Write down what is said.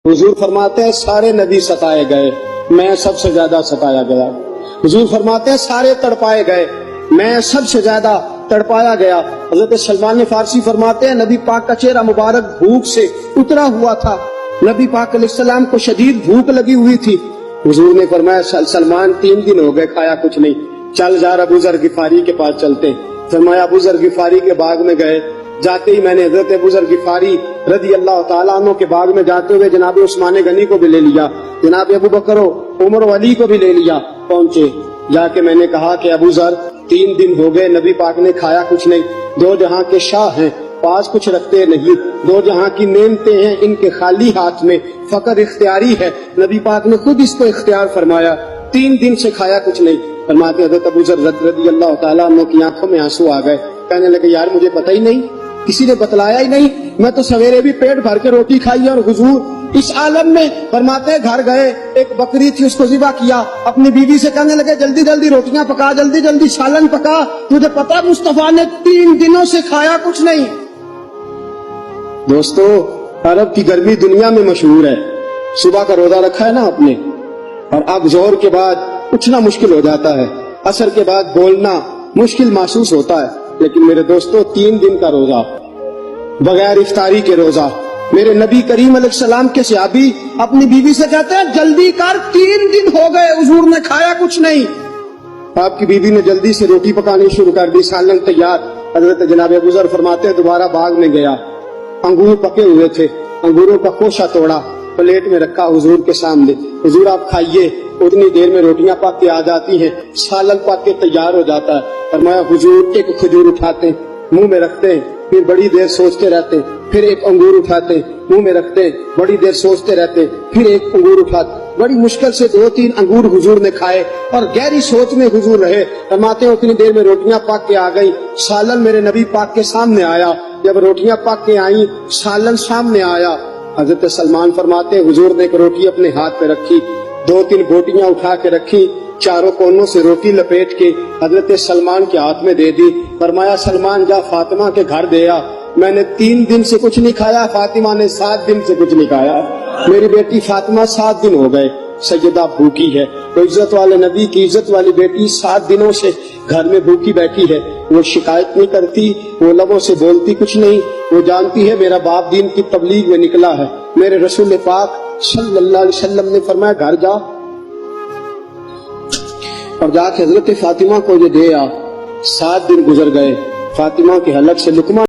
हुजूर फरमाते हैं सारे नबी सताए गए, मैं सबसे ज्यादा सताया गया। हुजूर फरमाते हैं सारे तड़पाए गए, मैं सबसे ज्यादा तड़पाया गया। हजरत सलमान फारसी फरमाते हैं नबी पाक का चेहरा मुबारक भूख से उतरा हुआ था, नबी पाक अलैहिस्सलाम को शदीद भूख लगी हुई थी। हुजूर ने फरमाया सलमान 3 दिन हो गए खाया कुछ नहीं, चल जा अबू ज़र गिफारी के पास चलते। फरमाया अबू ज़र गिफारी के बाग में गए। जाते ही मैंने हजरत अबू ज़र गिफारी रदी अल्लाह ताला अन्हु के बाग में जाते हुए जनाब उस्मान गनी को भी ले लिया, जनाब अबू बकर उमर अली को भी ले लिया। पहुंचे, जाके मैंने कहा कि अबू ज़र 3 दिन हो गए नबी पाक ने खाया कुछ नहीं, 2 जहां के शाह हैं, पास कुछ रखते नहीं, 2 जहां की नेमतें हैं इनके खाली हाथ में, फकर इख्तियारी है, नबी पाक ने खुद इसको इख्तियार फरमाया, 3 दिन से खाया कुछ नहीं। फरमाते हज़रत अबू ज़र रज़ी अल्लाह ताला अन्हु की आंखों में आंसू आ गए। कहने लगे यार मुझे पता ही नहीं, किसी ने बतलाया ही नहीं, मैं तो सवेरे भी पेट भर के रोटी खाई और हुजूर इस आलम में। फरमाते घर गए, एक बकरी थी उसको ज़िबा किया, अपनी बीवी से कहने लगे जल्दी जल्दी रोटियां पका, जल्दी जल्दी सालन पका, तुझे पता मुस्तफा ने 3 दिनों से खाया कुछ नहीं। दोस्तों अरब की गर्मी दुनिया में मशहूर है, सुबह का रोजा रखा है ना आपने, और अब जोहर के बाद उठना मुश्किल हो जाता है, असर के बाद बोलना मुश्किल महसूस होता है, लेकिन मेरे दोस्तों 3 दिन का रोजा बगैर इफ्तारी के रोजा, मेरे नबी करीम अलैहिस्सलाम के सहाबी अपनी बीवी से कहते हैं जल्दी कर 3 दिन हो गए हुजूर ने खाया कुछ नहीं। आपकी बीवी ने जल्दी से रोटी पकानी शुरू कर दी, सालन तैयार। हजरत जनाब अबू ज़र फरमाते हैं दोबारा बाग में गया, अंगूर पके हुए थे, अंगूरों का कोशा तोड़ा, प्लेट में रखा हुजूर के सामने, हुजूर आप खाइए। उतनी देर में रोटियां पक के आ जाती हैं, सालन पक के तैयार हो जाता है। फरमाया हुजूर एक खजूर उठाते मुंह में रखते हैं, फिर बड़ी देर सोचते रहते, फिर एक अंगूर उठाते मुंह में रखते, बड़ी देर सोचते रहते, फिर एक अंगूर उठाते। बड़ी मुश्किल से 2-3 अंगूर हुजूर ने खाए और गहरी सोच में हुजूर रहे। फरमाते उतनी देर में रोटियां पक के आ गई, सालन मेरे नबी पाक के सामने आया। जब रोटियां पक के आई, सालन सामने आया, हजरत सलमान फरमाते हुजूर ने एक रोटी अपने हाथ पे रखी, 2-3 बोटियां उठा के रखी, चारों कोनों से रोटी लपेट के हजरत सलमान के हाथ में दे दी। फरमाया सलमान जा फातिमा के घर दे आ, मैंने 3 दिन से कुछ नहीं खाया, फातिमा ने 7 दिन से कुछ नहीं खाया। मेरी बेटी फातिमा 7 दिन हो गए सैयदा भूखी है। तो इज्जत वाले नबी की इज्जत वाली बेटी 7 दिनों से घर में भूखी बैठी है। वो शिकायत नहीं करती, वो लबों से बोलती कुछ नहीं, वो जानती है मेरा बाप दीन की तबलीग में निकला है। मेरे रसूल पाक सल्लल्लाहु अलैहि वसल्लम ने फरमाया घर जा और जाके हजरत फातिमा को ये दे आ। 7 दिन गुजर गए, फातिमा के हलक से लुकमा